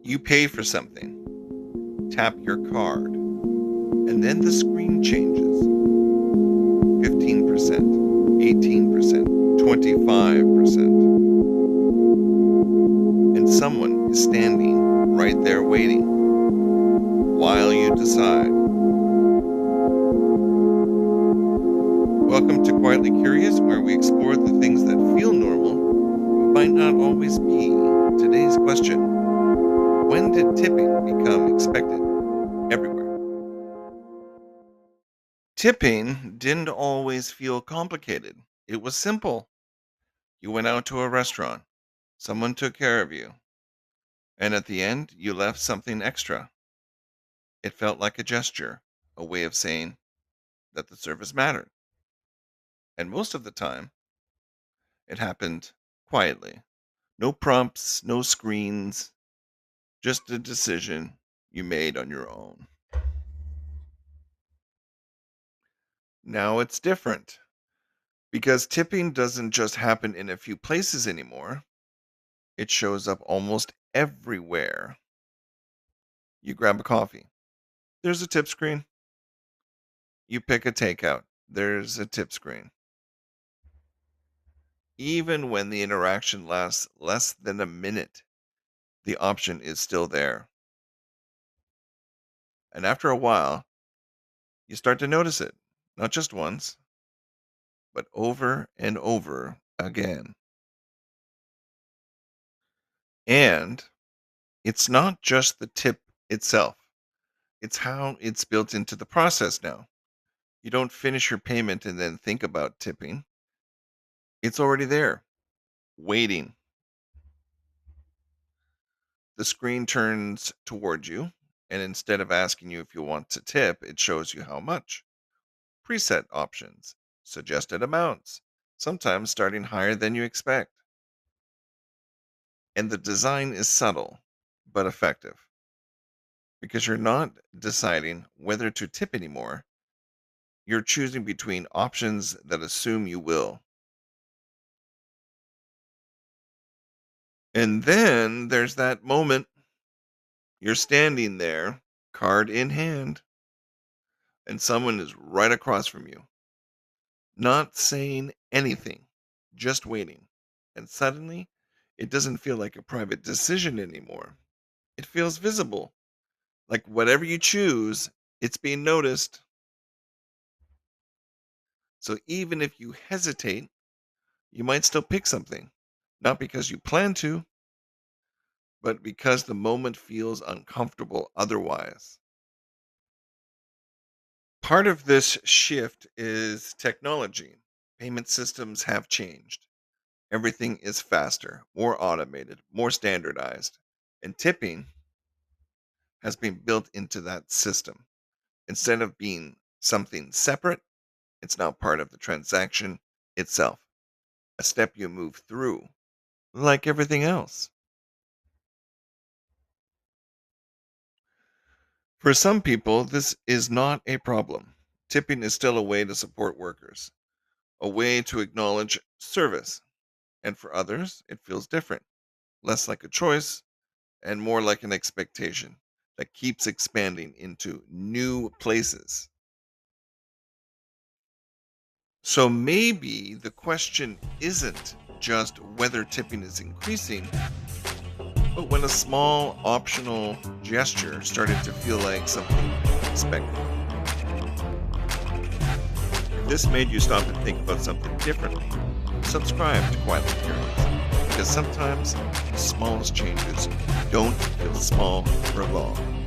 You pay for something, tap your card, and then the screen changes 15%, 18%, 25%. And someone is standing right there waiting while you decide. Welcome to Quietly Curious, where we explore the things that feel normal but might not always be. Today's question: when did tipping become expected everywhere? Tipping didn't always feel complicated. It was simple. You went out to a restaurant, someone took care of you, and at the end, you left something extra. It felt like a gesture, a way of saying that the service mattered. And most of the time, it happened quietly. No prompts, no screens, just a decision you made on your own. Now it's different because tipping doesn't just happen in a few places anymore, it shows up almost everywhere. You grab a coffee, there's a tip screen. You pick a takeout, there's a tip screen. Even when the interaction lasts less than a minute, the option is still there. And after a while, you start to notice it, not just once, but over and over again. And it's not just the tip itself, it's how it's built into the process now. You don't finish your payment and then think about tipping, it's already there, waiting. The screen turns toward you, and instead of asking you if you want to tip, it shows you how much. Preset options, suggested amounts, sometimes starting higher than you expect. And the design is subtle but effective because you're not deciding whether to tip anymore. You're choosing between options that assume you will. And then there's that moment you're standing there, card in hand, and someone is right across from you, not saying anything, just waiting. And suddenly, it doesn't feel like a private decision anymore. It feels visible. Like whatever you choose, it's being noticed. So even if you hesitate, you might still pick something. Not because you plan to, but because the moment feels uncomfortable otherwise. Part of this shift is technology. Payment systems have changed. Everything is faster, more automated, more standardized. And tipping has been built into that system. Instead of being something separate, it's now part of the transaction itself, a step you move through, like everything else. For some people, this is not a problem. Tipping is still a way to support workers, a way to acknowledge service. And for others, it feels different, less like a choice and more like an expectation that keeps expanding into new places. So maybe the question isn't just whether tipping is increasing, but when a small optional gesture started to feel like something expected. If this made you stop and think about something differently, subscribe to Quietly Curious, because sometimes the smallest changes don't feel small for long.